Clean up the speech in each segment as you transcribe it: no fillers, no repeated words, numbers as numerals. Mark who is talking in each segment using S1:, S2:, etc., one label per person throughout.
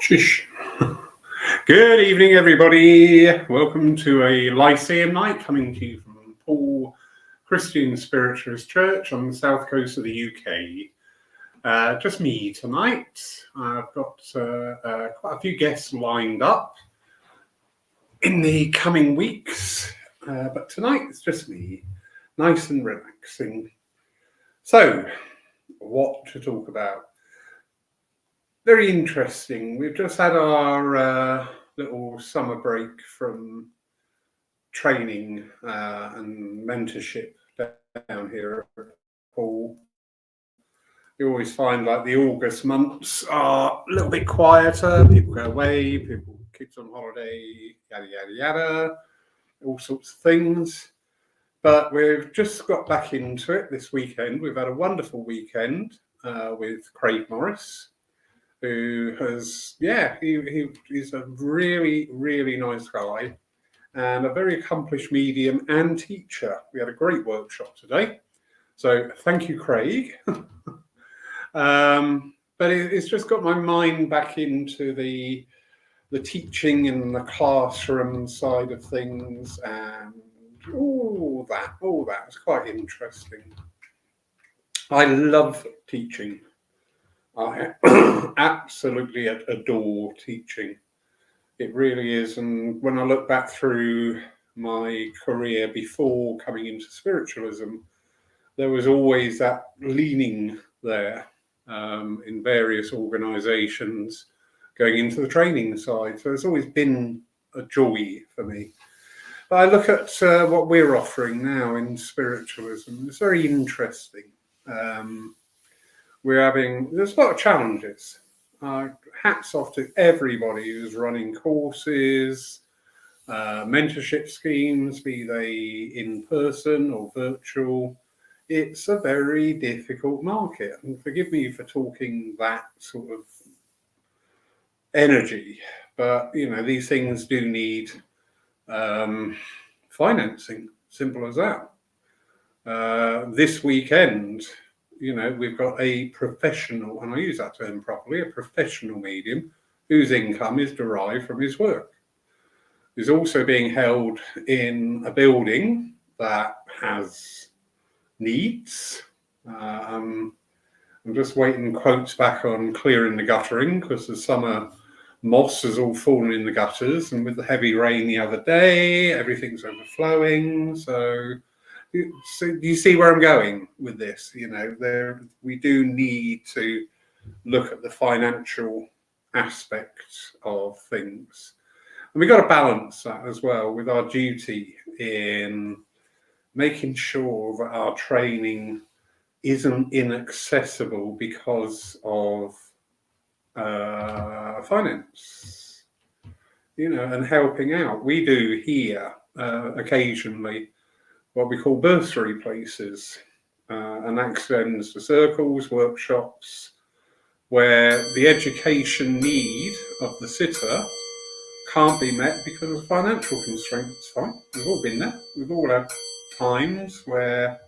S1: Shish. Good evening, everybody. Welcome to a Lyceum Night coming to you from Paul Christian Spiritualist Church on the south coast of the UK. Just me tonight. I've got quite a few guests lined up in the coming weeks, but tonight it's just me, nice and relaxing. So, what to talk about? Very interesting. We've just had our little summer break from training and mentorship down here at Paul. You always find like the August months are a little bit quieter. People go away, kids on holiday, yada, yada, yada, all sorts of things. But we've just got back into it this weekend. We've had a wonderful weekend with Craig Morris, who has, he's a really, really nice guy and a very accomplished medium and teacher. We had a great workshop today. So thank you, Craig. But it's just got my mind back into the teaching and the classroom side of things and all that. It's quite interesting. I love teaching. I absolutely adore teaching. It really is. And when I look back through my career before coming into spiritualism, there was always that leaning there in various organizations going into the training side. So it's always been a joy for me. But I look at what we're offering now in spiritualism. It's very interesting. There's a lot of challenges. Hats off to everybody who's running courses, mentorship schemes, be they in person or virtual. It's a very difficult market. And forgive me for talking that sort of energy, but these things do need financing. Simple as that. This weekend, we've got a professional, and I use that term properly, a professional medium whose income is derived from his work. He's also being held in a building that has needs. I'm just waiting quotes back on clearing the guttering because the summer moss has all fallen in the gutters, and with the heavy rain the other day, everything's overflowing. So you see where I'm going with this? We do need to look at the financial aspects of things. And we've got to balance that as well with our duty in making sure that our training isn't inaccessible because of finance, and helping out. We do here occasionally what we call bursary places, and that extends to circles, workshops, where the education need of the sitter can't be met because of financial constraints. Fine, we've all been there. We've all had times where,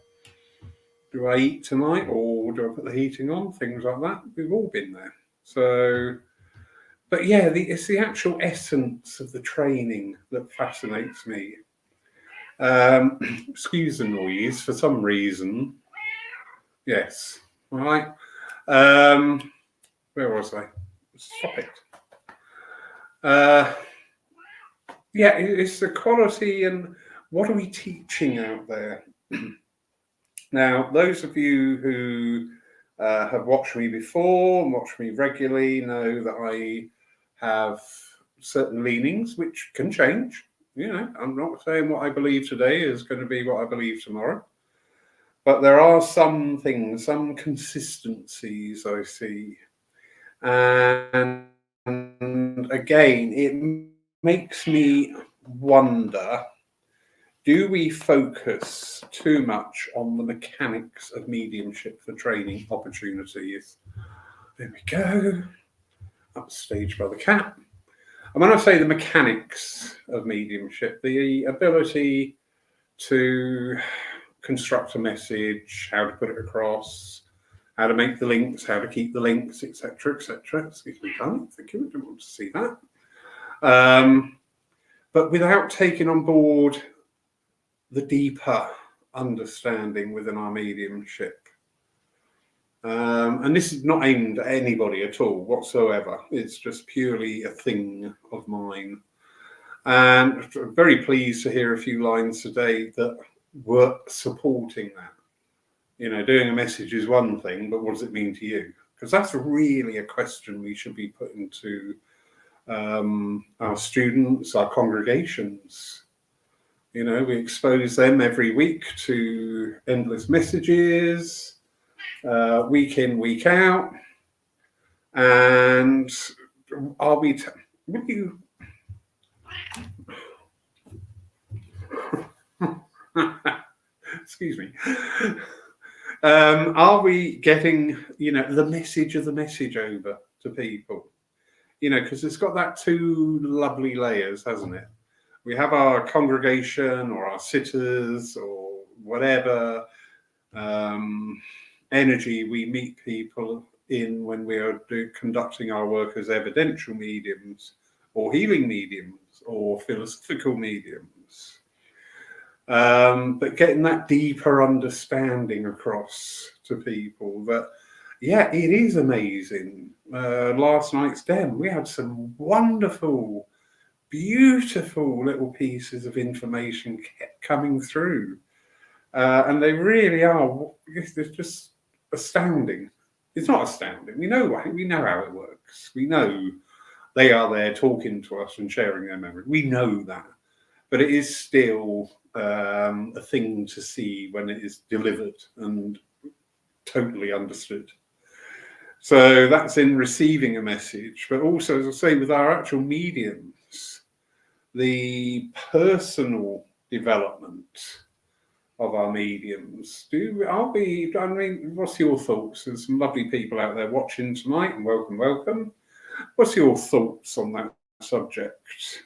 S1: do I eat tonight or do I put the heating on? Things like that. We've all been there. So, but yeah, it's the actual essence of the training that fascinates me. Excuse the noise for some reason. Yes. All right. Where was I? Stop it. It's the quality and what are we teaching out there? Now, those of you who have watched me before and watched me regularly know that I have certain leanings which can change. I'm not saying what I believe today is going to be what I believe tomorrow. But there are some things, some consistencies I see. And again, it makes me wonder, do we focus too much on the mechanics of mediumship for training opportunities? There we go. Upstaged by the cat. And when I say the mechanics of mediumship, the ability to construct a message, how to put it across, how to make the links, how to keep the links, etc., etc. Excuse me, darling. Thank you. I didn't want to see that. But without taking on board the deeper understanding within our mediumship. And this is not aimed at anybody at all whatsoever. It's just purely a thing of mine. And I'm very pleased to hear a few lines today that were supporting that. You know, doing a message is one thing, but what does it mean to you? Because that's really a question we should be putting to our students, our congregations. You know, we expose them every week to endless messages, week in, week out. And are we, would you, excuse me, are we getting, you know, the message of the message over to people? You know, because it's got that two lovely layers, hasn't it? We have our congregation or our sitters or whatever energy we meet people in when we are conducting our work as evidential mediums or healing mediums or philosophical mediums. But getting that deeper understanding across to people that, yeah, it is amazing. Last night's Dem, we had some wonderful, beautiful little pieces of information kept coming through. And they really are, it's just astounding. It's not astounding. We know how it works. We know they are there talking to us and sharing their memory. We know that. But it is still a thing to see when it is delivered and totally understood. So that's in receiving a message, but also, as I say, with our actual mediums, the personal development of our mediums. What's your thoughts? There's some lovely people out there watching tonight, and welcome. What's your thoughts on that subject?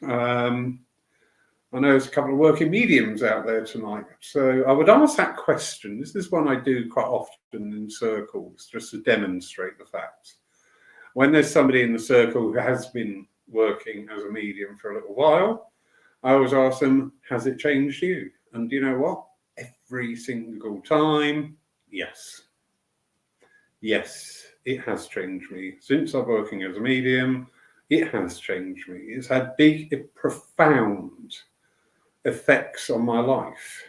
S1: I know there's a couple of working mediums out there tonight. So I would ask that question. This is one I do quite often in circles, just to demonstrate the fact. When there's somebody in the circle who has been working as a medium for a little while, I always ask them, has it changed you? And do you know what? Every single time, yes. Yes, it has changed me. Since I'm working as a medium, it has changed me. It's had big, profound effects on my life.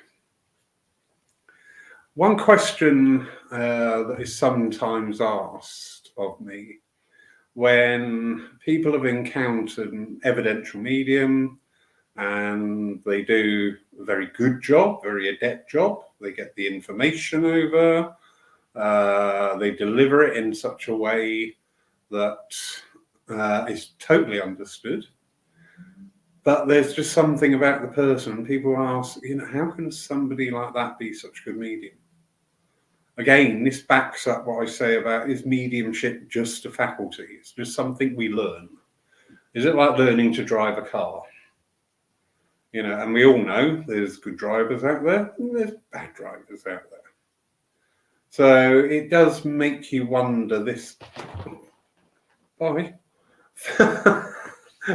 S1: One question that is sometimes asked of me when people have encountered an evidential medium and they do a very good job, very adept job, they get the information over, they deliver it in such a way that is totally understood. But there's just something about the person. People ask, you know, how can somebody like that be such a good medium? Again, this backs up what I say about, is mediumship just a faculty? It's just something we learn. Is it like learning to drive a car? You know, and we all know there's good drivers out there and there's bad drivers out there. So it does make you wonder this.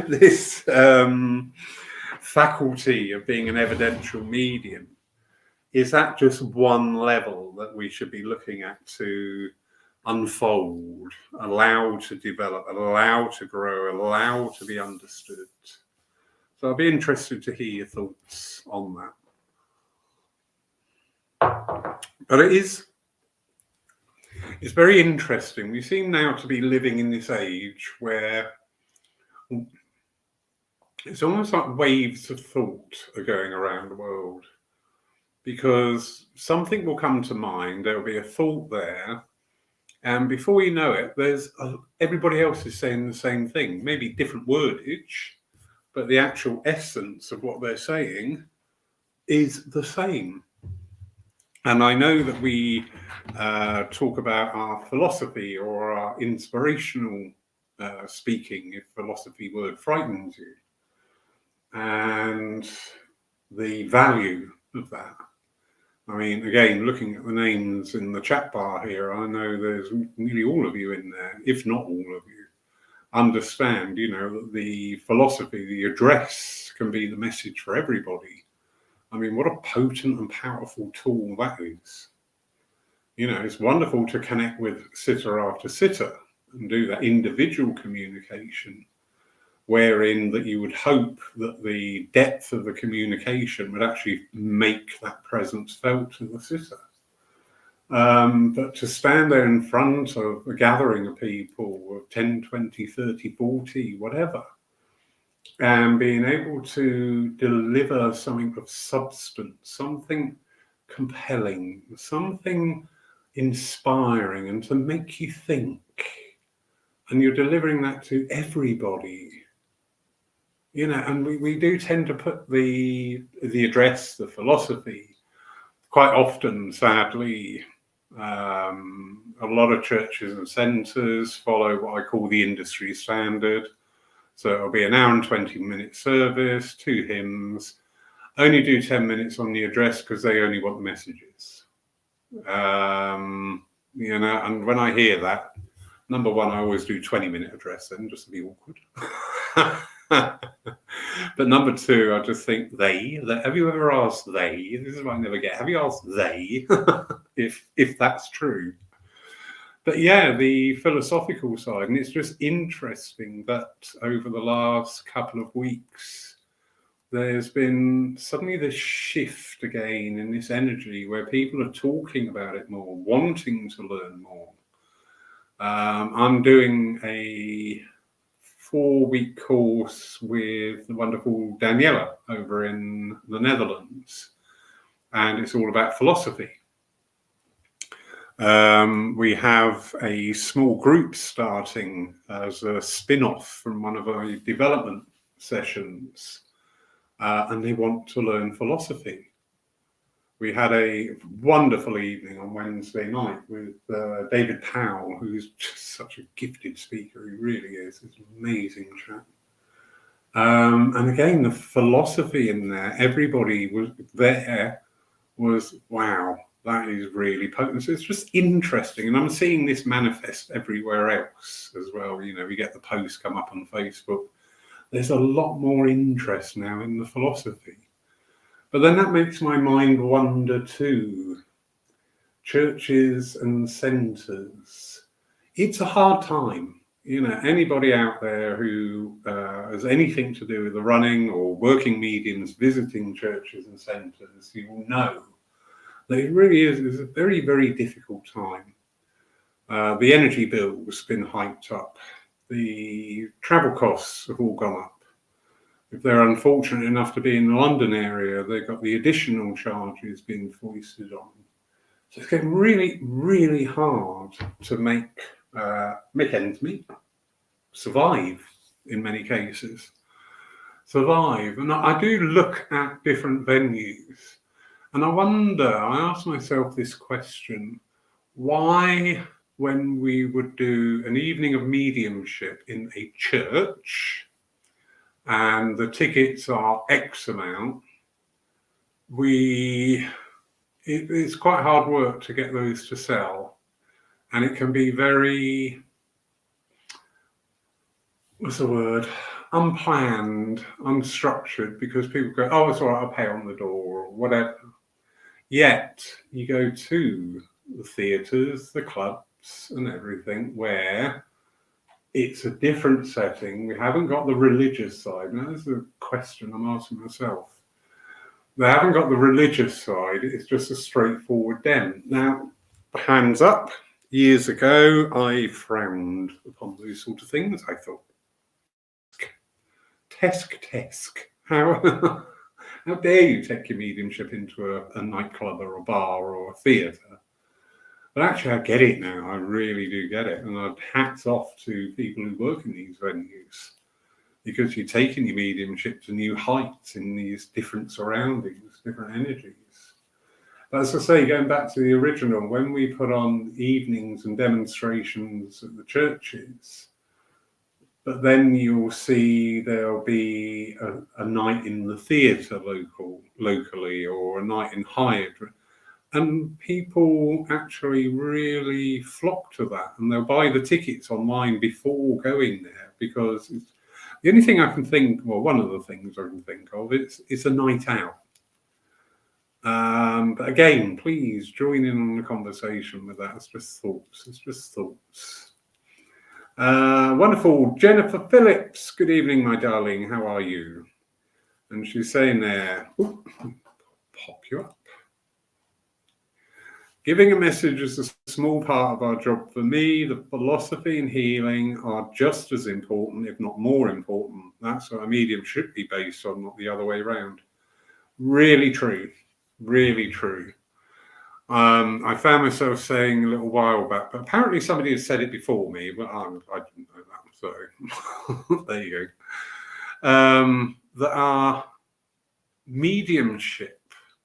S1: This faculty of being an evidential medium, is that just one level that we should be looking at to unfold, allow to develop, allow to grow, allow to be understood? So I'd be interested to hear your thoughts on that. But it's very interesting. We seem now to be living in this age where it's almost like waves of thought are going around the world, because something will come to mind, there will be a thought there, and before you know it, everybody else is saying the same thing, maybe different wordage, but the actual essence of what they're saying is the same. And I know that we talk about our philosophy or our inspirational speaking, if philosophy word frightens you, and the value of that. I mean, again, looking at the names in the chat bar here, I know there's nearly all of you in there, if not all of you, understand, that the philosophy, the address can be the message for everybody. I mean, what a potent and powerful tool that is. It's wonderful to connect with sitter after sitter and do that individual communication, wherein that you would hope that the depth of the communication would actually make that presence felt to the sitter. But to stand there in front of a gathering of people of 10, 20, 30, 40, whatever, and being able to deliver something of substance, something compelling, something inspiring, and to make you think, and you're delivering that to everybody, and we do tend to put the address, the philosophy, quite often, sadly, a lot of churches and centres follow what I call the industry standard. So it'll be an hour and 20-minute service, 2 hymns, only do 10 minutes on the address because they only want the messages. And when I hear that, number one, I always do 20-minute address then, just to be awkward. But number two, I just think have you ever asked they? This is what I never get. Have you asked they if that's true? But yeah, the philosophical side, and it's just interesting that over the last couple of weeks, there's been suddenly this shift again in this energy where people are talking about it more, wanting to learn more. I'm doing a 4-week course with the wonderful Daniela over in the Netherlands, and it's all about philosophy. We have a small group starting as a spin-off from one of our development sessions, and they want to learn philosophy. We had a wonderful evening on Wednesday night with David Powell, who's just such a gifted speaker. He really is. It's an amazing chap. And again, the philosophy in there, everybody was there, was, wow, that is really potent. So it's just interesting. And I'm seeing this manifest everywhere else as well. We get the posts come up on Facebook. There's a lot more interest now in the philosophy. But then that makes my mind wander too. Churches and centres. It's a hard time. Anybody out there who has anything to do with the running or working mediums, visiting churches and centres, you will know that it really is a very, very difficult time. The energy bill's been hiked up. The travel costs have all gone up. If they're unfortunate enough to be in the London area, they've got the additional charges being foisted on. So it's getting really, really hard to make ends meet, survive in many cases. Survive. And I do look at different venues, and I ask myself this question: why, when we would do an evening of mediumship in a church, and the tickets are X amount, it's quite hard work to get those to sell. And it can be very, unplanned, unstructured, because people go, oh, it's all right, I'll pay on the door or whatever. Yet you go to the theatres, the clubs and everything where it's a different setting. We haven't got the religious side. Now, this is a question I'm asking myself. They haven't got the religious side. It's just a straightforward den. Now, hands up. Years ago, I frowned upon those sort of things. I thought, tesk. How dare you take your mediumship into a nightclub or a bar or a theatre? But actually, I get it now. I really do get it. And hats off to people who work in these venues, because you're taking your mediumship to new heights in these different surroundings, different energies. But as I say, going back to the original, when we put on evenings and demonstrations at the churches, but then you'll see there'll be a night in the theatre locally, or a night in hired. And people actually really flock to that, and they'll buy the tickets online before going there, because it's the only thing I can think, well, one of the things I can think of, it's a night out. But again, please join in on the conversation with that. It's just thoughts. It's just thoughts. Wonderful. Jennifer Phillips. Good evening, my darling. How are you? And she's saying there, pop you up. Giving a message is a small part of our job. For me, the philosophy and healing are just as important, if not more important. That's what a medium should be based on, not the other way around. Really true. Really true. I found myself saying a little while back, but apparently somebody has said it before me, but I didn't know that. So there you go. That our mediumship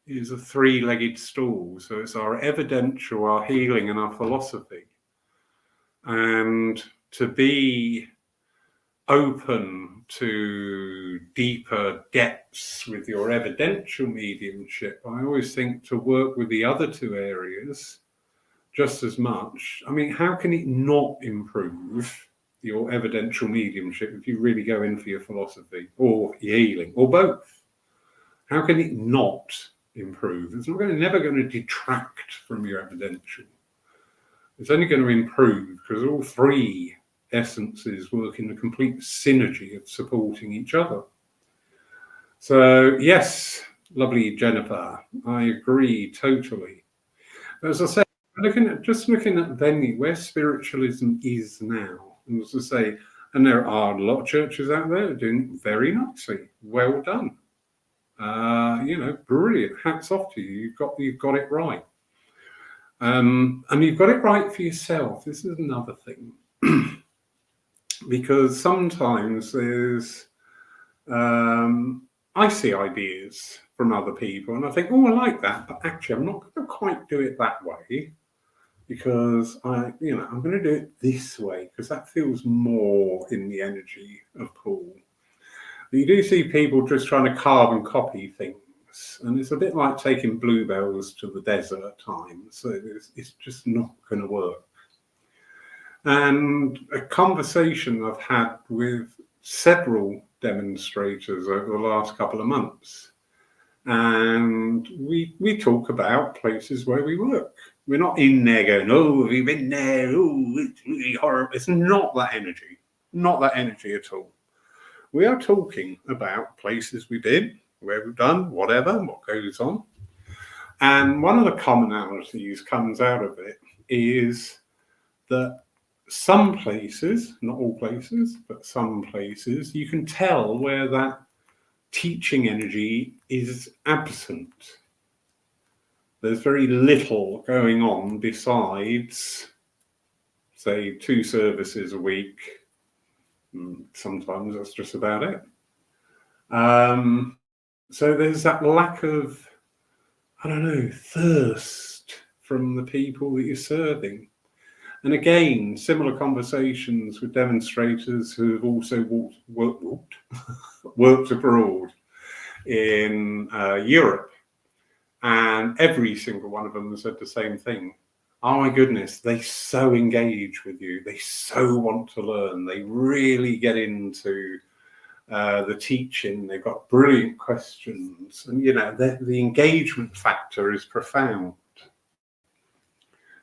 S1: is a three-legged stool. So it's our evidential, our healing, and our philosophy. And to be open to deeper depths with your evidential mediumship, I always think to work with the other two areas just as much. I mean, how can it not improve your evidential mediumship if you really go in for your philosophy or your healing or both? How can it not improve? It's never going to detract from your evidential. It's only going to improve, because all three essences work in a complete synergy of supporting each other. So yes, lovely Jennifer, I agree totally. As I say, looking at venue where spiritualism is now, and as I say, and there are a lot of churches out there doing very nicely. Well done. Brilliant. Hats off to you. You've got it right. And you've got it right for yourself. This is another thing. Because sometimes there's, I see ideas from other people and I think, oh, I like that, but actually I'm not going to quite do it that way, because I'm going to do it this way, because that feels more in the energy of Paul. But you do see people just trying to carbon copy things, and it's a bit like taking bluebells to the desert at times. So it's just not going to work. And a conversation I've had with several demonstrators over the last couple of months, and we talk about places where we work. We're not in there going, oh, have you been there? Oh, it's really horrible. It's not that energy. Not that energy at all. We are talking about places we've been, where we've done whatever, what goes on. And one of the commonalities comes out of it is that some places, not all places, but some places, you can tell where that teaching energy is absent. There's very little going on besides, say, 2 services a week. Sometimes that's just about it. So there's that lack of, thirst from the people that you're serving. And again, similar conversations with demonstrators who have also worked abroad in Europe. And every single one of them said the same thing. Oh my goodness, they so engage with you. They so want to learn. They really get into the teaching. They've got brilliant questions. And, the engagement factor is profound.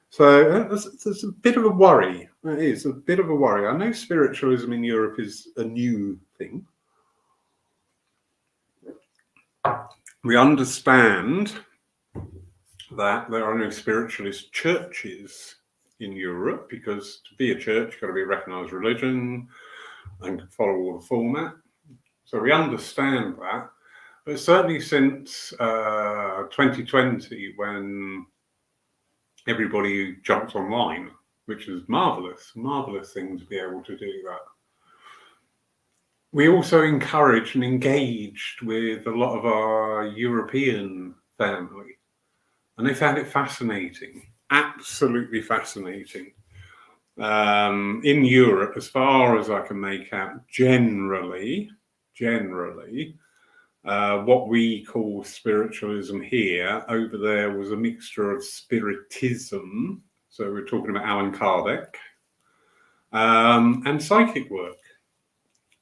S1: So there's a bit of a worry. It is a bit of a worry. I know spiritualism in Europe is a new thing. We understand that there are no spiritualist churches in Europe, because to be a church, you've got to be a recognised religion and follow all the format. So we understand that. But certainly since 2020, when everybody jumped online, which is marvellous thing to be able to do that. We also encouraged and engaged with a lot of our European family, and they found it fascinating, absolutely fascinating. In Europe, as far as I can make out, generally, What we call spiritualism here, over there was a mixture of spiritism. So we're talking about Allan Kardec, and psychic work.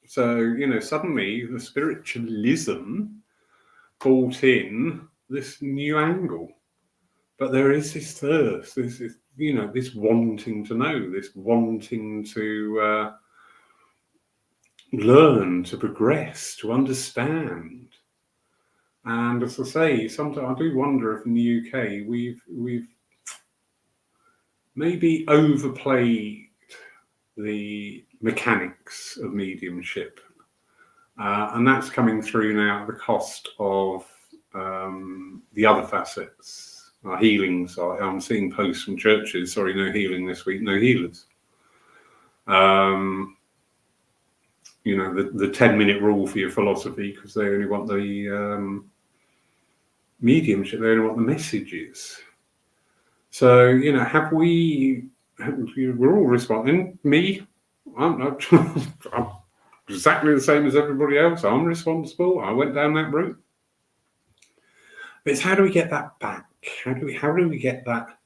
S1: So, you know, suddenly the spiritualism brought in this new angle. But there is this thirst, this is, you know, this wanting to know, this wanting to learn, to progress, to understand. And as I say, sometimes I do wonder if in the UK we've maybe overplayed the mechanics of mediumship, and that's coming through now at the cost of the other facets. Our healing side. I'm seeing posts from churches. Sorry, no healing this week. No healers. You know, the 10-minute rule for your philosophy, because they only want the mediumship. They only want the messages. So, you know, we're all responding. Me, I'm not. I'm exactly the same as everybody else. I'm responsible. I went down that route. But it's how do we get that back? How do we get that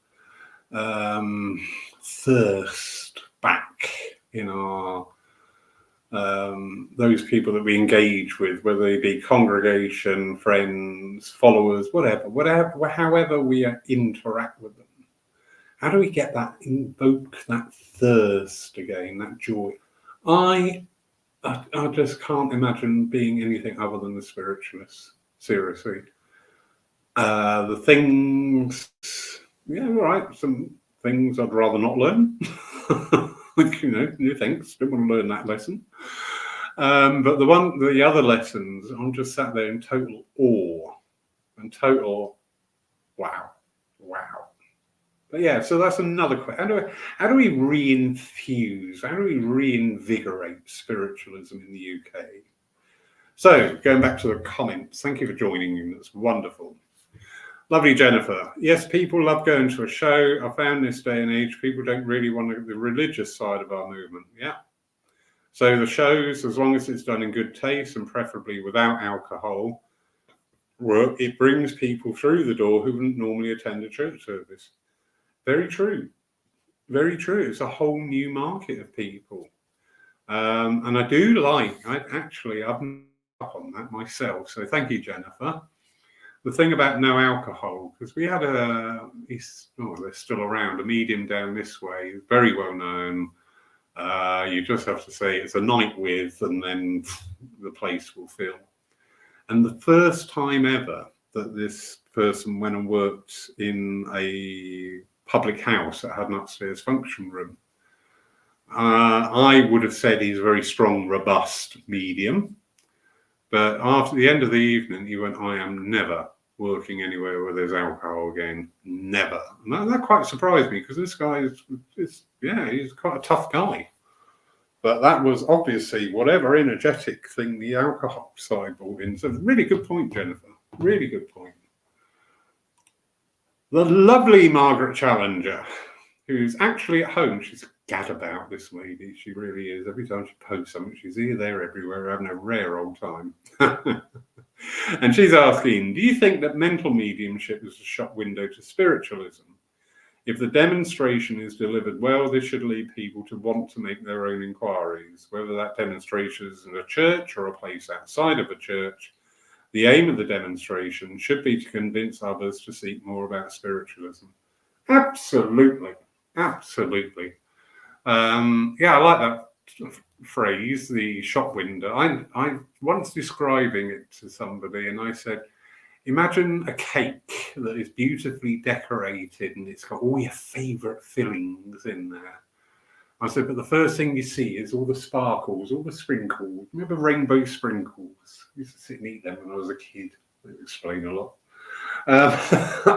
S1: thirst back in our those people that we engage with, whether they be congregation, friends, followers, whatever, however we interact with them. How do we get that, invoke that thirst again, that joy? I just can't imagine being anything other than the spiritualist. Seriously. The things, yeah, all right, some things I'd rather not learn. You know, new things, don't want to learn that lesson. But the other lessons, I'm just sat there in total awe and total wow. But yeah, so that's another question. How do we reinfuse, how do we reinvigorate spiritualism in the UK? So going back to the comments, thank you for joining me. That's wonderful. Lovely Jennifer. Yes, people love going to a show. I found this day and age, people don't really want to get the religious side of our movement. Yeah. So the shows, as long as it's done in good taste and preferably without alcohol, it brings people through the door who wouldn't normally attend a church service. Very true. Very true. It's a whole new market of people. And I do I've up on that myself. So thank you, Jennifer. The thing about no alcohol, because we had they're still around, a medium down this way, very well known. You just have to say it's a night with, and then the place will fill. And the first time ever that this person went and worked in a public house that had an upstairs function room, I would have said he's a very strong, robust medium. But after the end of the evening, he went, I am never working anywhere where there's alcohol again. Never. And that quite surprised me, because this guy he's quite a tough guy. But that was obviously whatever energetic thing the alcohol side brought in. So really good point, Jennifer. Really good point. The lovely Margaret Challenger, who's actually at home. She's gadabout, this lady. She really is. Every time she posts something, she's here, there, everywhere, having a rare old time. And she's asking, do you think that mental mediumship is a shop window to spiritualism? If the demonstration is delivered well, this should lead people to want to make their own inquiries, whether that demonstration is in a church or a place outside of a church. The aim of the demonstration should be to convince others to seek more about spiritualism. Absolutely. Absolutely. I like that phrase, the shop window. I once describing it to somebody, and I said, imagine a cake that is beautifully decorated and it's got all your favourite fillings in there. I said, but the first thing you see is all the sparkles, all the sprinkles. Remember rainbow sprinkles? I used to sit and eat them when I was a kid. That explain a lot.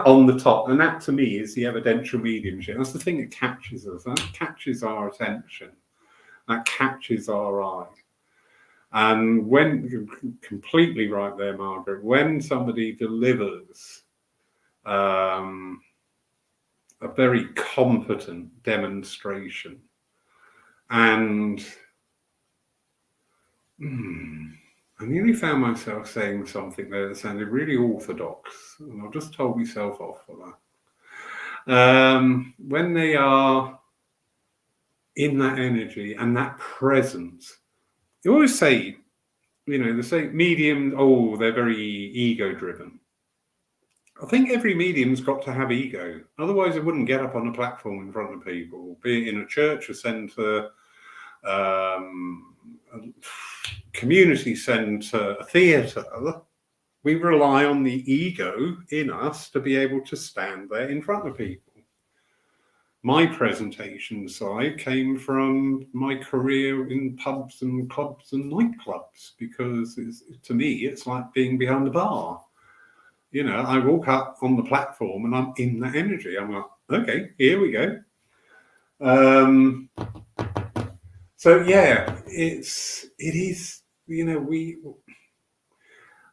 S1: On the top. And that to me is the evidential mediumship. That's the thing that catches us. That catches our attention. That catches our eye. And when, you're completely right there, Margaret, when somebody delivers a very competent demonstration and I nearly found myself saying something there that sounded really orthodox, and I've just told myself off for that. When they are in that energy and that presence, you always say, they say mediums, they're very ego-driven. I think every medium's got to have ego. Otherwise, it wouldn't get up on a platform in front of people, be it in a church, a centre, a community centre, a theatre. We rely on the ego in us to be able to stand there in front of people. My presentation side came from my career in pubs and clubs and nightclubs, because to me, it's like being behind the bar. I walk up on the platform and I'm in that energy. I'm like, okay, here we go. So yeah, it is.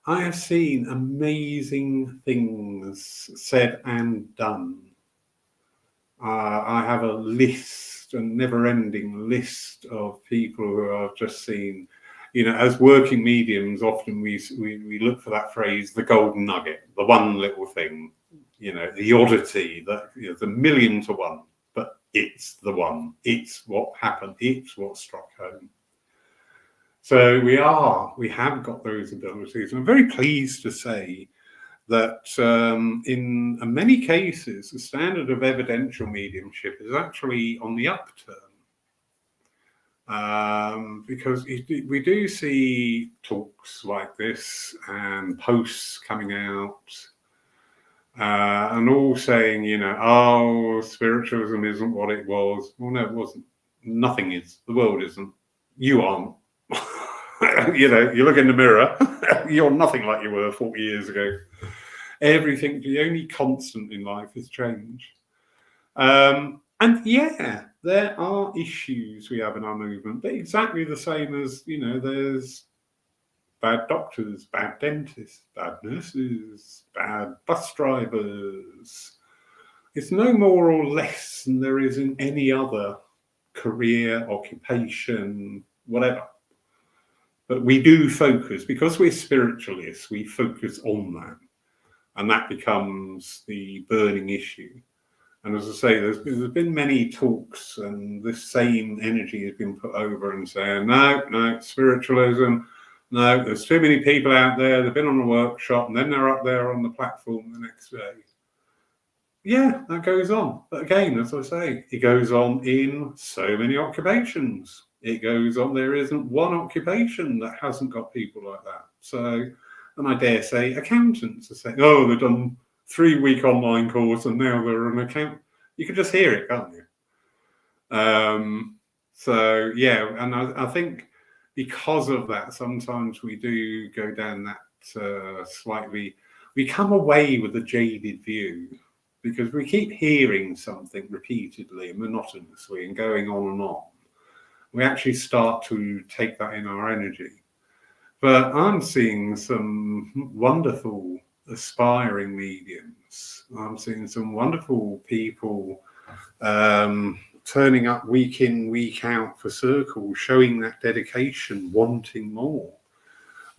S1: I have seen amazing things said and done. I have a list, a never-ending list of people who I've just seen. As working mediums, often we look for that phrase, the golden nugget, the one little thing, the oddity, the million to one, but it's the one. It's what happened. It's what struck home. So we have got those abilities. And I'm very pleased to say that in many cases, the standard of evidential mediumship is actually on the upturn. Because we do see talks like this and posts coming out and all saying, spiritualism isn't what it was. Well, no, it wasn't. Nothing is. The world isn't. You aren't. You look in the mirror, you're nothing like you were 40 years ago. Everything, the only constant in life is change. And yeah, there are issues we have in our movement, but exactly the same as, there's bad doctors, bad dentists, bad nurses, bad bus drivers. It's no more or less than there is in any other career, occupation, whatever. But we do focus, because we're spiritualists, we focus on that. And that becomes the burning issue. And as I say, there's been many talks, and this same energy has been put over and saying, no, spiritualism, no, there's too many people out there, they've been on a workshop, and then they're up there on the platform the next day. Yeah, that goes on. But again, as I say, it goes on in so many occupations. It goes on, there isn't one occupation that hasn't got people like that. So, and I dare say accountants are saying, they've done 3-week online course and now they're an accountant. You can just hear it, can't you? So yeah, and I think because of that, sometimes we do go down that slightly, we come away with a jaded view, because we keep hearing something repeatedly and monotonously and going on and on. We actually start to take that in our energy. But I'm seeing some wonderful aspiring mediums. I'm seeing some wonderful people turning up week in, week out for circles, showing that dedication, wanting more.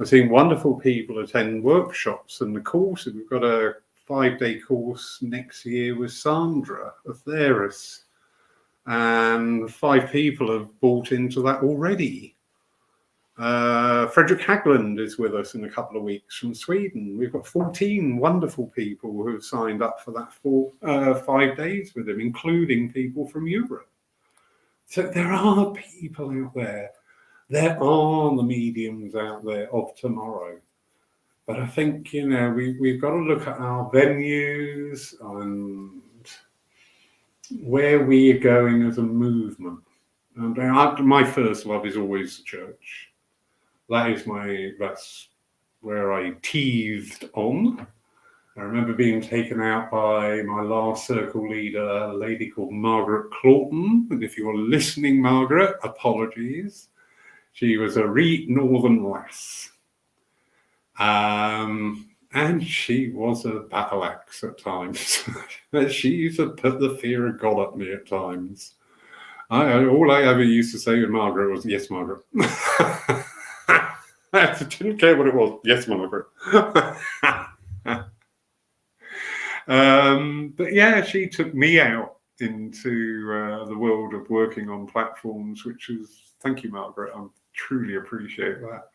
S1: I'm seeing wonderful people attend workshops and the courses. We've got a 5-day course next year with Sandra of Theris, and 5 people have bought into that already. Frederick Hagland is with us in a couple of weeks from Sweden. We've got 14 wonderful people who have signed up for that 5 days with him, including people from Europe. So there are people out there. There are the mediums out there of tomorrow. But I think, we've got to look at our venues and where we are going as a movement. And my first love is always the church. That's where I teethed on. I remember being taken out by my last circle leader, a lady called Margaret Clawton. And if you're listening, Margaret, apologies. She was a northern lass. And she was a battle axe at times. She used to put the fear of God at me at times. All I ever used to say to Margaret was, yes, Margaret. I didn't care what it was. Yes, Margaret. But yeah, she took me out into the world of working on platforms, which is, thank you, Margaret. I truly appreciate that.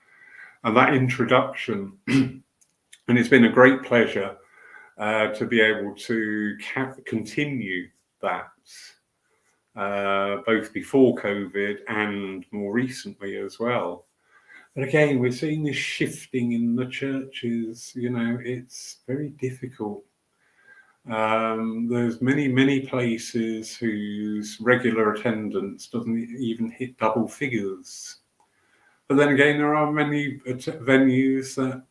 S1: And that introduction. And it's been a great pleasure to be able to continue that, both before COVID and more recently as well. But again, we're seeing this shifting in the churches. It's very difficult. There's many places whose regular attendance doesn't even hit double figures. But then again, there are many venues that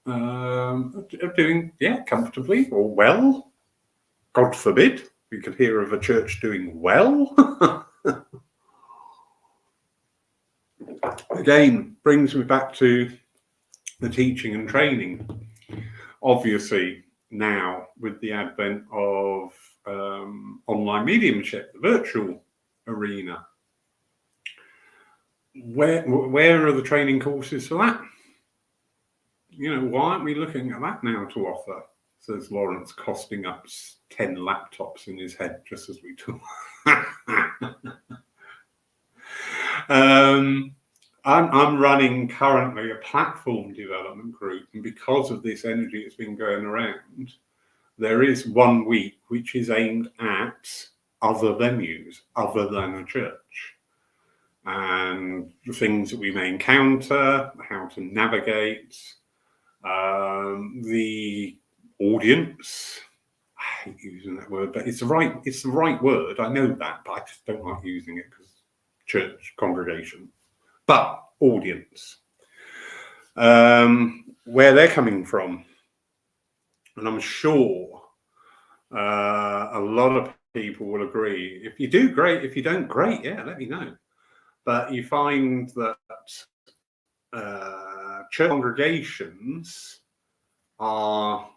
S1: are doing, comfortably or well. God forbid we could hear of a church doing well. Again, brings me back to the teaching and training. Obviously, now with the advent of online mediumship, the virtual arena, where are the training courses for that? Why aren't we looking at that now to offer? Says Lawrence, costing up 10 laptops in his head just as we talk. I'm running currently a platform development group, and because of this energy that's been going around, there is 1 week which is aimed at other venues other than a church, and the things that we may encounter, how to navigate, the audience. I hate using that word, but it's the right word. I know that, but I just don't like using it because church congregation. But audience, where they're coming from, and I'm sure a lot of people will agree. If you do, great. If you don't, great. Yeah, let me know. But you find that church congregations are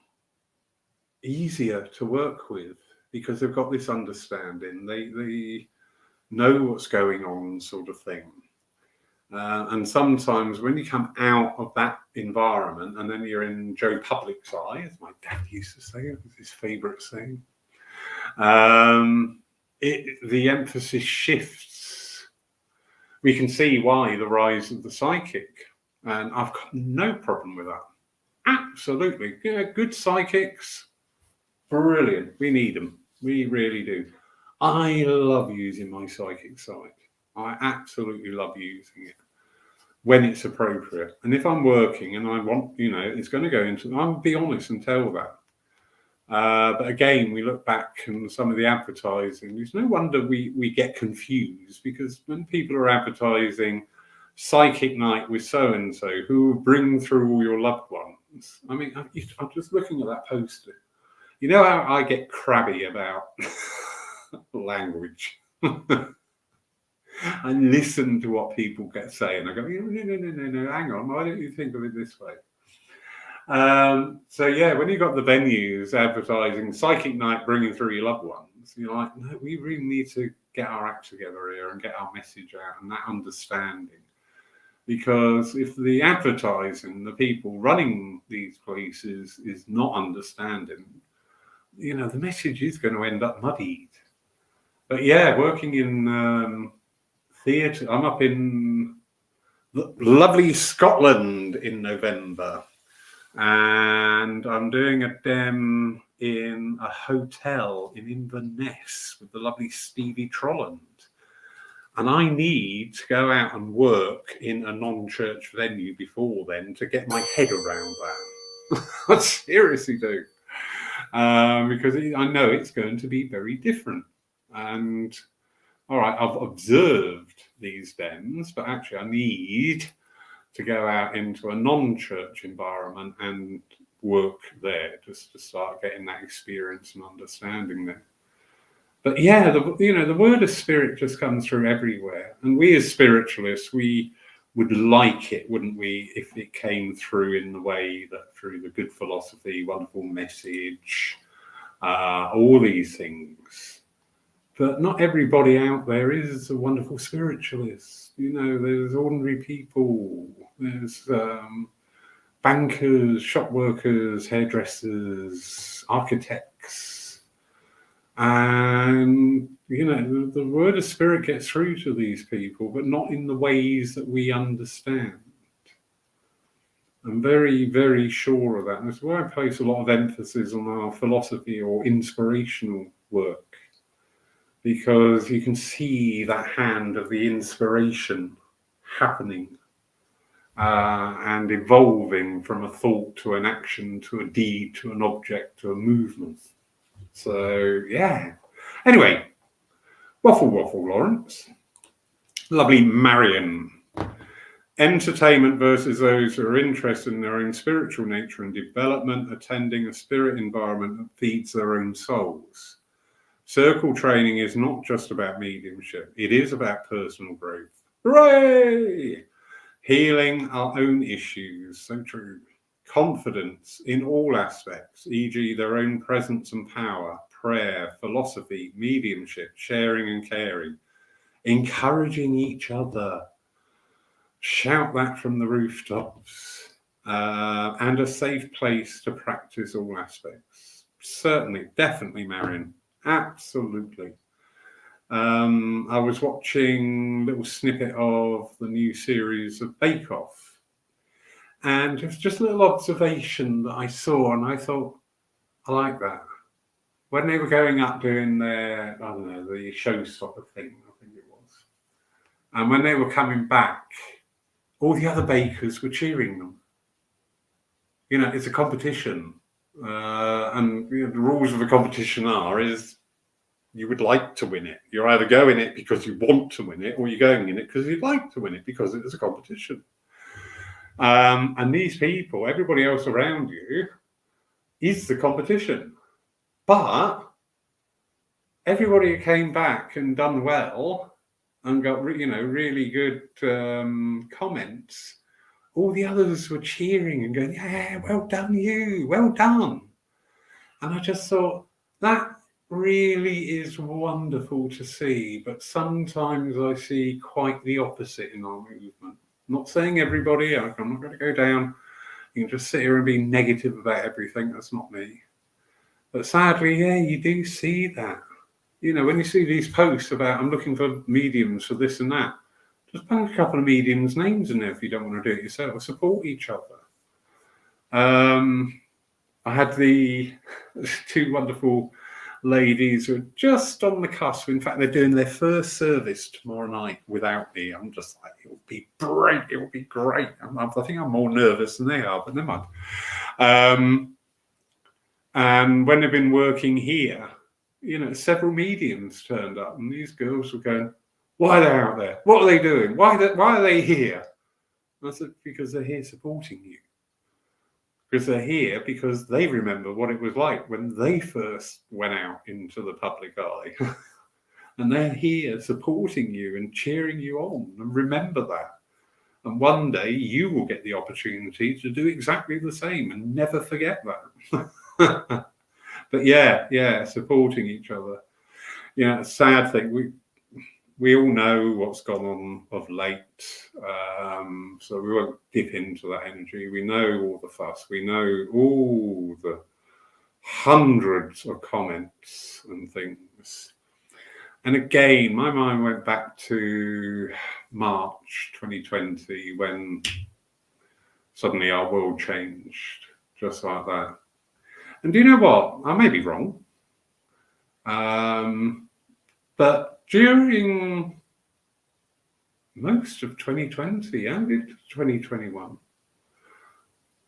S1: easier to work with because they've got this understanding. They know what's going on, sort of thing. And sometimes when you come out of that environment and then you're in Joe Public's eye, as my dad used to say, it was his favourite saying, the emphasis shifts. We can see why the rise of the psychic, and I've got no problem with that. Absolutely. Yeah, good psychics, brilliant. We need them. We really do. I love using my psychic side. I absolutely love using it when it's appropriate. And if I'm working and I want, it's going to go into, I'll be honest and tell that. But again, we look back and some of the advertising, there's no wonder we get confused, because when people are advertising Psychic Night with so-and-so who will bring through all your loved ones. I mean, I'm just looking at that poster. You know how I get crabby about language? I listen to what people say and I go, no, hang on, why don't you think of it this way? So yeah, when you've got the venues advertising Psychic Night bringing through your loved ones, you're like, no, we really need to get our act together here and get our message out and that understanding. Because if the advertising, the people running these places is not understanding, the message is going to end up muddied. But yeah, working in theatre, I'm up in lovely Scotland in November, and I'm doing a dem in a hotel in Inverness with the lovely Stevie Trolland. And I need to go out and work in a non-church venue before then to get my head around that. I seriously do. Because I know it's going to be very different. And all right, I've observed these dems, but actually I need to go out into a non-church environment and work there just to start getting that experience and understanding there. But yeah, the word of spirit just comes through everywhere. And we as spiritualists, we would like it, wouldn't we, if it came through in the way that through the good philosophy, wonderful message, all these things. But not everybody out there is a wonderful spiritualist. There's ordinary people. There's bankers, shop workers, hairdressers, architects. And, the word of spirit gets through to these people, but not in the ways that we understand. I'm very, very sure of that. And that's why I place a lot of emphasis on our philosophy or inspirational work, because you can see that hand of the inspiration happening and evolving from a thought to an action to a deed to an object to a movement. So, yeah. Anyway, waffle, Lawrence. Lovely Marion. Entertainment versus those who are interested in their own spiritual nature and development, attending a spirit environment that feeds their own souls. Circle training is not just about mediumship. It is about personal growth. Hooray! Healing our own issues. So true. Confidence in all aspects, e.g. their own presence and power, prayer, philosophy, mediumship, sharing and caring. Encouraging each other. Shout that from the rooftops, and a safe place to practice all aspects. Certainly, definitely, Marion. Absolutely. I was watching a little snippet of the new series of Bake Off, and it was just a little observation that I saw, and I thought, I like that. When they were going up doing their, I don't know, the show sort of thing, I think it was, and when they were coming back, all the other bakers were cheering them. It's a competition. And the rules of a competition is you would like to win it. You're either going in it because you want to win it, or you're going in it because you'd like to win it because it is a competition. And these people, everybody else around you, is the competition. But everybody who came back and done well and got really good comments, all the others were cheering and going, yeah, well done you, well done. And I just thought, that really is wonderful to see, but sometimes I see quite the opposite in our movement. I'm not saying everybody, I'm not going to go down, you can just sit here and be negative about everything, that's not me. But sadly, yeah, you do see that. When you see these posts about, I'm looking for mediums for this and that, just put a couple of mediums' names in there if you don't want to do it yourself. Support each other. I had the two wonderful ladies who are just on the cusp. In fact, they're doing their first service tomorrow night without me. I'm just like, it will be great. It will be great. I think I'm more nervous than they are, but never mind. And when they've been working here, several mediums turned up, and these girls were going, why are they out there? What are they doing? Why are they here? And I said, because they're here supporting you. Because they're here because they remember what it was like when they first went out into the public eye. And they're here supporting you and cheering you on. And remember that. And one day you will get the opportunity to do exactly the same, and never forget that. But yeah, supporting each other. A sad thing. We all know what's gone on of late, so we won't dip into that energy. We know all the fuss. We know all the hundreds of comments and things. And again, my mind went back to March 2020 when suddenly our world changed, just like that. And do you know what? I may be wrong. But during most of 2020 and into 2021,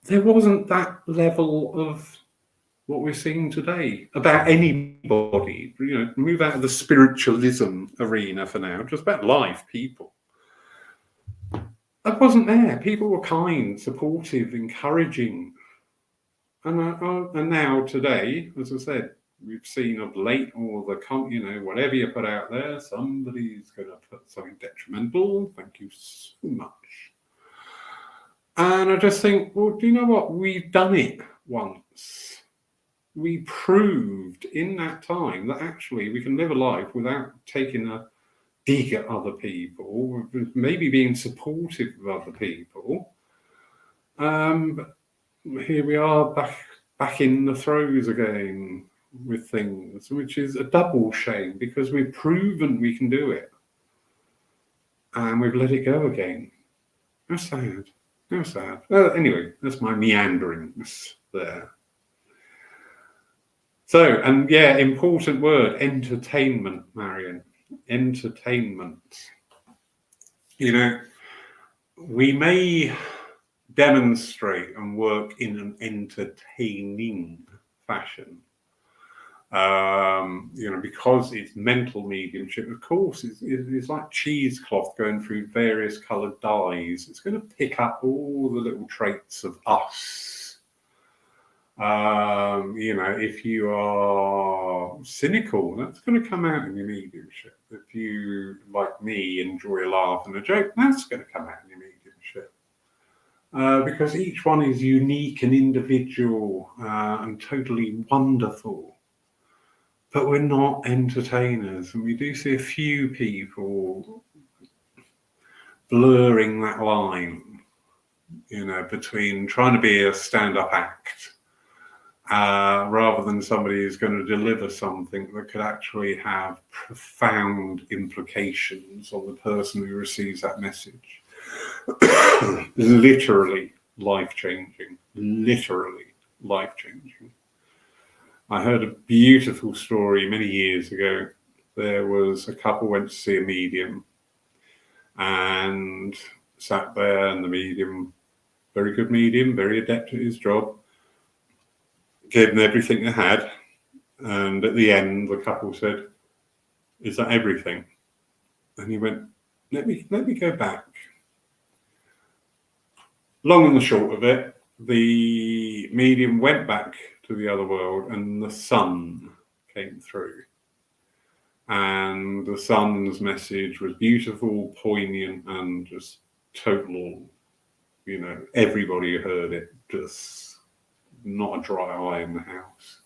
S1: there wasn't that level of what we're seeing today about anybody. Move out of the spiritualism arena for now, just about life people. That wasn't there. People were kind, supportive, encouraging. And now today, as I said, we've seen of late all the, whatever you put out there, somebody's going to put something detrimental. Thank you so much. And I just think, well, do you know what? We've done it once. we proved in that time that actually we can live a life without taking a dig at other people, maybe being supportive of other people. But here we are back in the throes again with things, which is a double shame because we've proven we can do it and we've let it go again. How sad. How sad. Anyway, that's my meanderings there. So, and yeah, important word, entertainment, Marion. Entertainment. You know, we may demonstrate and work in an entertaining fashion. You know, because it's mental mediumship, of course, it's like cheesecloth going through various coloured dyes. It's going to pick up all the little traits of us. You know, if you are cynical, that's going to come out in your mediumship. If you, like me, enjoy a laugh and a joke, that's going to come out in your mediumship. Because each one is unique and individual and totally wonderful. But we're not entertainers, and we do see a few people blurring that line, you know, between trying to be a stand-up act rather than somebody who's going to deliver something that could actually have profound implications on the person who receives that message. Literally life-changing. Literally life-changing. I heard a beautiful story many years ago. There was a couple went to see a medium and sat there, and the medium, very good medium, very adept at his job, gave them everything they had. And at the end, the couple said, "Is that everything?" And he went, let me go back. Long and the short of it, the medium went back to the other world and the sun came through. And the sun's message was beautiful, poignant, and just total, you know, everybody heard it, just not a dry eye in the house.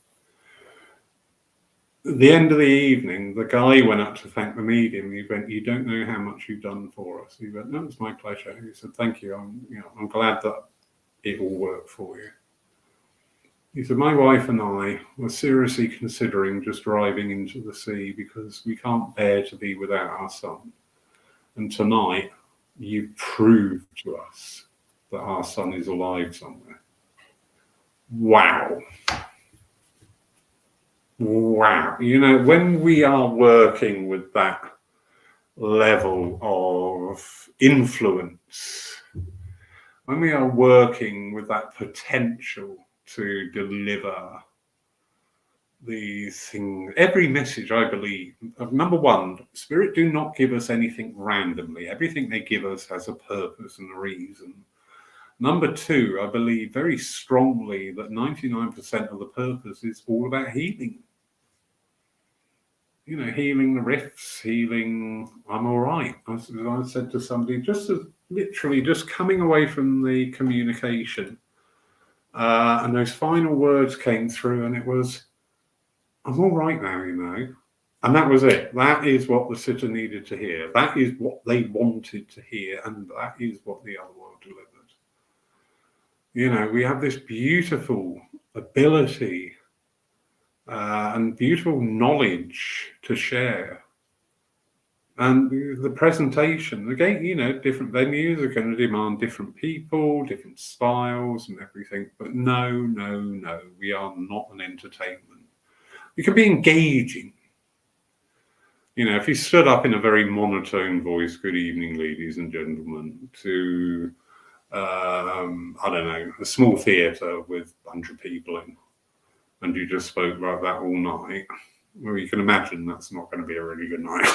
S1: At the end of the evening, the guy went up to thank the medium. He went, "You don't know how much you've done for us." He went, "No, it's my pleasure." He said, "Thank you. I'm glad that it all worked for you." He said, "My wife and I were seriously considering just driving into the sea because we can't bear to be without our son. And tonight, you proved to us that our son is alive somewhere." Wow. Wow. You know, when we are working with that level of influence, when we are working with that potential to deliver these things, every message, I believe, number one, Spirit do not give us anything randomly. Everything they give us has a purpose and a reason. Number two, I believe very strongly that 99% of the purpose is all about healing. You know, healing the rifts, healing, I'm all right. I said to somebody, just as literally just coming away from the communication, and those final words came through, and it was, "I'm all right now, you know." And that was it. That is what the sitter needed to hear. That is what they wanted to hear, and that is what the other world delivered. You know, we have this beautiful ability and beautiful knowledge to share. And the presentation, again, you know, different venues are going to demand different people, different styles and everything. But no, we are not an entertainment. We can be engaging. You know, if you stood up in a very monotone voice, "Good evening, ladies and gentlemen," to, I don't know, a small theatre with 100 people in, and you just spoke like that all night, well, you can imagine that's not going to be a really good night.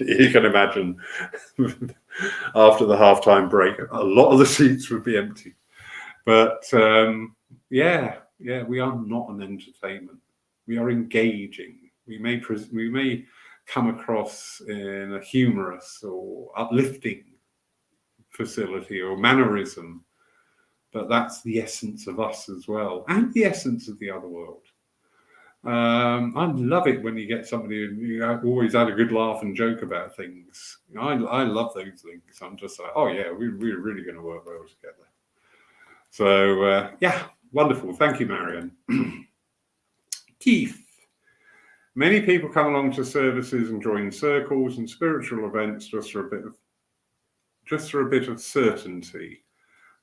S1: You can imagine after the halftime break, a lot of the seats would be empty. But yeah, we are not an entertainment. We are engaging. We may come across in a humorous or uplifting facility or mannerism, but that's the essence of us as well, and the essence of the other world. I love it when you get somebody who you always had a good laugh and joke about things. I love those things. I'm just like, oh yeah, we're really going to work well together. So yeah, wonderful. Thank you, Marion. Keith. Many people come along to services and join circles and spiritual events just for a bit of certainty.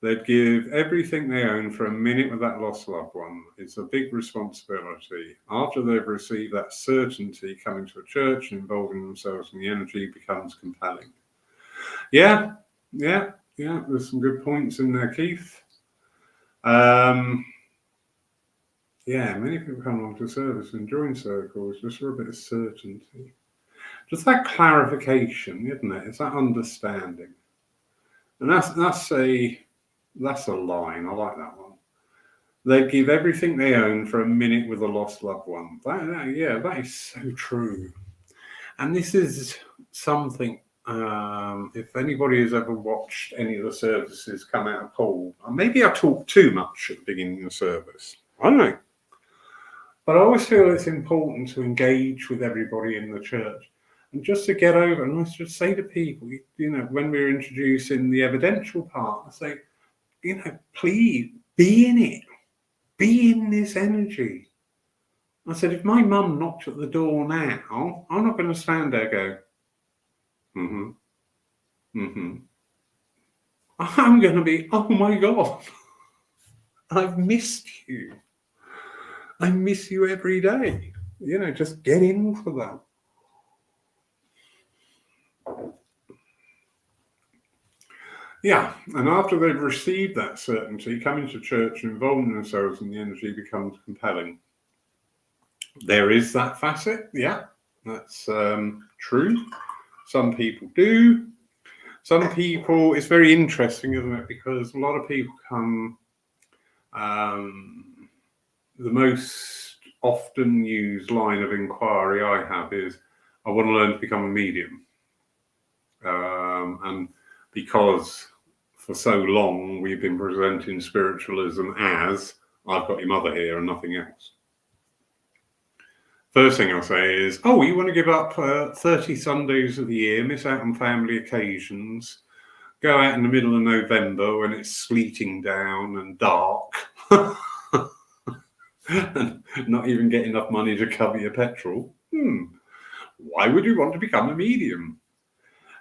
S1: They'd give everything they own for a minute with that lost loved one. It's a big responsibility. After they've received that certainty, coming to a church and involving themselves in the energy becomes compelling. Yeah. There's some good points in there, Keith. Yeah, many people come along to service and join circles just for a bit of certainty. Just that clarification, isn't it? It's that understanding. And that's a line. I like that one. They give everything they own for a minute with a lost loved one. That is so true. And this is something, if anybody has ever watched any of the services come out of Paul, maybe I talk too much at the beginning of the service. I don't know. But I always feel it's important to engage with everybody in the church. And just to get over, and let's just say to people, when we're introducing the evidential part, I say, please be in it. Be in this energy. I said, if my mum knocked at the door now, I'm not going to stand there and go, I'm going to be, oh my God, I've missed you. I miss you every day. Just get into that. Yeah, and after they've received that certainty, coming to church and involving themselves in the energy becomes compelling. There is that facet, yeah, that's true. Some people do. Some people, it's very interesting, isn't it? Because a lot of people come, the most often used line of inquiry I have is, I want to learn to become a medium. And because for so long we've been presenting spiritualism as, I've got your mother here and nothing else. First thing I'll say is, you want to give up 30 Sundays of the year, miss out on family occasions, go out in the middle of November when it's sleeting down and dark, and not even get enough money to cover your petrol. Why would you want to become a medium?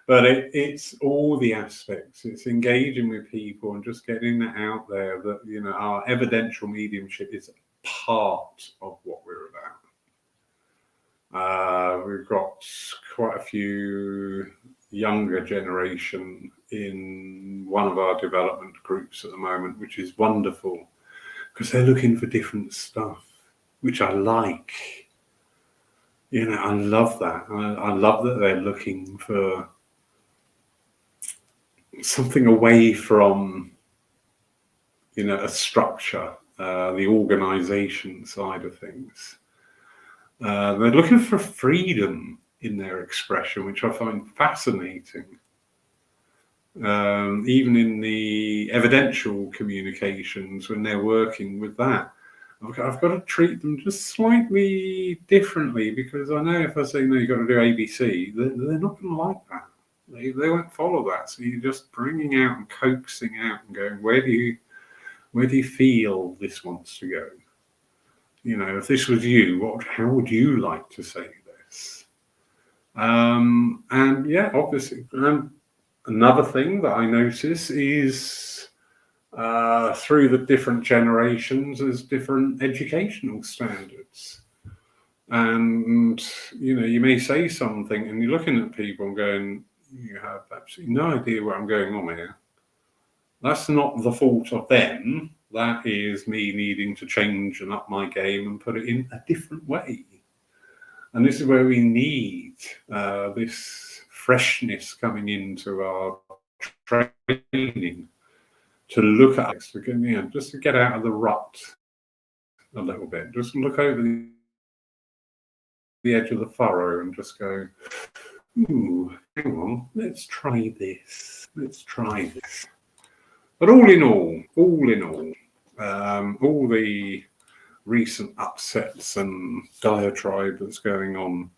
S1: But it's all the aspects. It's engaging with people and just getting that out there that, our evidential mediumship is part of what we're about. We've got quite a few younger generation in one of our development groups at the moment, which is wonderful because they're looking for different stuff, which I like. I love that. I love that they're looking for something away from, a structure, the organization side of things. They're looking for freedom in their expression, which I find fascinating. Even in the evidential communications, when they're working with that, I've got to treat them just slightly differently, because I know if I say, no, you've got to do ABC, they're not going to like that. They won't follow that. So you're just bringing out and coaxing out and going, where do you feel this wants to go? If this was you, how would you like to say this? And yeah, obviously, another thing that I notice is through the different generations, there's different educational standards. And, you may say something and you're looking at people and going, you have absolutely no idea where I'm going on here. That's not the fault of them. That is me needing to change and up my game and put it in a different way. And this is where we need this freshness coming into our training, to look at it, just to get out of the rut a little bit. Just look over the edge of the furrow and just go, ooh, hang on, let's try this. But all in all, all the recent upsets and diatribe that's going on,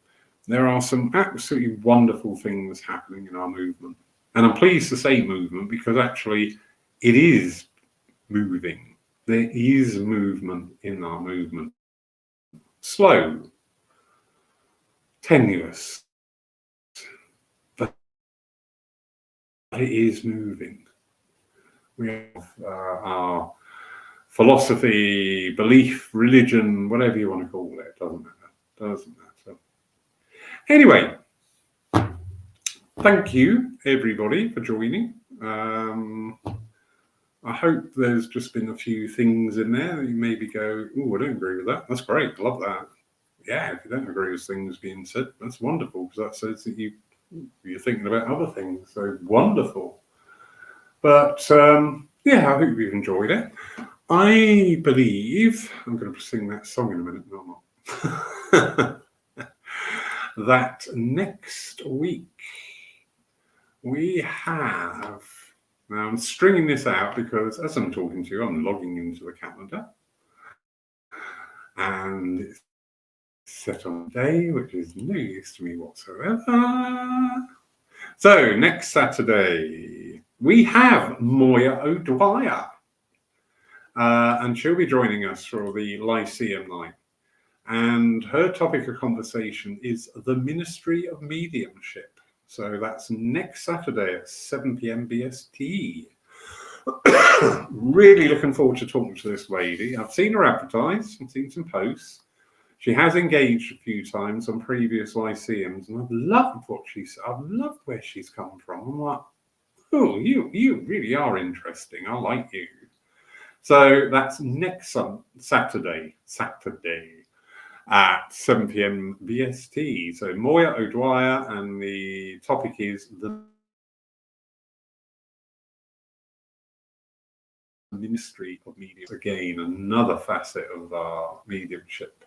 S1: there are some absolutely wonderful things happening in our movement. And I'm pleased to say movement because actually it is moving. There is movement in our movement. Slow, tenuous, but it is moving. We have our philosophy, belief, religion, whatever you want to call it, doesn't matter. Anyway, thank you everybody for joining. I hope there's just been a few things in there that you maybe go, oh, I don't agree with that. That's great, love that. Yeah, if you don't agree with things being said, that's wonderful because that says that you're thinking about other things. So wonderful. But yeah, I hope you've enjoyed it. I believe, I'm going to sing that song in a minute, no, I'm not. That next week we have, now I'm stringing this out because as I'm talking to you, I'm logging into the calendar and it's set on a day, which is no use to me whatsoever. So next Saturday, we have Moya O'Dwyer. And she'll be joining us for the Lyceum Night. And her topic of conversation is the Ministry of Mediumship. So that's next Saturday at 7 p.m. BST. Really looking forward to talking to this lady. I've seen her advertised, I've seen some posts. She has engaged a few times on previous Lyceums, and I've loved what she's. I've loved where she's come from. I'm like, oh, you really are interesting. I like you. So that's next Saturday at 7 p.m. BST. So Moya O'Dwyer, and the topic is the Ministry of Medium. Again, another facet of our mediumship.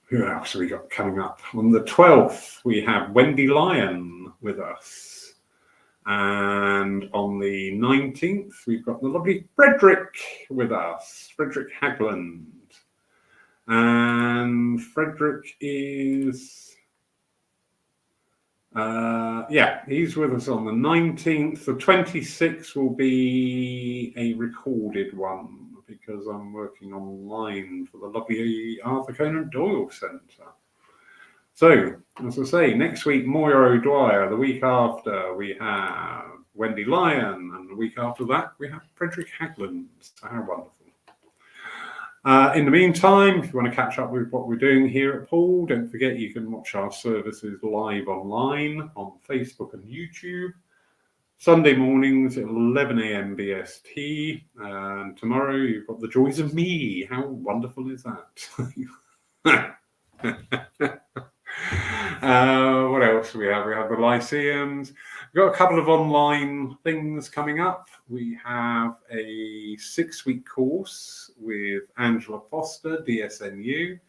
S1: Who else have we got coming up? On the 12th, we have Wendy Lyon with us. And on the 19th, we've got the lovely Frederick with us, Frederick Hagland. And Frederick is, he's with us on the 19th. The 26th will be a recorded one because I'm working online for the lovely Arthur Conan Doyle Centre. So, as I say, next week, Moya O'Dwyer. The week after, we have Wendy Lyon. And the week after that, we have Frederick Hagland. So how wonderful. In the meantime, if you want to catch up with what we're doing here at Paul, don't forget you can watch our services live online on Facebook and YouTube. Sunday mornings at 11 a.m. BST. And tomorrow, you've got The Joys of Me. How wonderful is that? What else do we have? We have the Lyceums. We've got a couple of online things coming up. We have a 6-week course with Angela Foster, DSNU,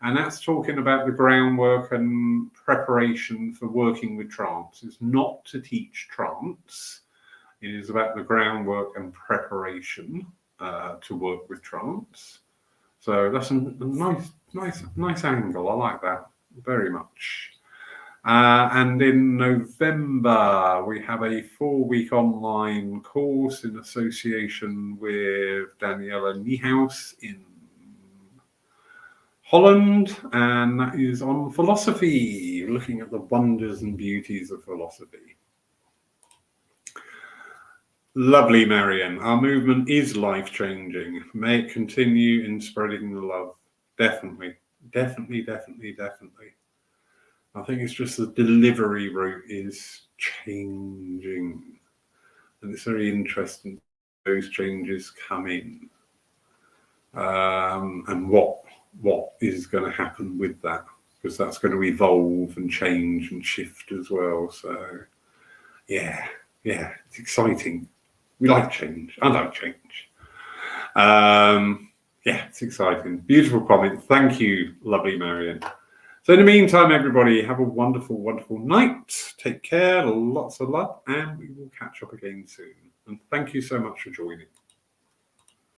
S1: and that's talking about the groundwork and preparation for working with trance. It's not to teach trance. It is about the groundwork and preparation to work with trance. So that's a nice angle. I like that very much. And in November, we have a 4-week online course in association with Daniela Niehaus in Holland, and that is on philosophy, looking at the wonders and beauties of philosophy. Lovely, Marion. Our movement is life-changing. May it continue in spreading the love. Definitely. I think it's just the delivery route is changing. And it's very interesting those changes come in. And what is going to happen with that, because that's going to evolve and change and shift as well. So yeah, it's exciting. We like change. I like change. Yeah, it's exciting. Beautiful comment. Thank you, lovely Marion. So in the meantime, everybody, have a wonderful, wonderful night. Take care, lots of love, and we will catch up again soon. And thank you so much for joining.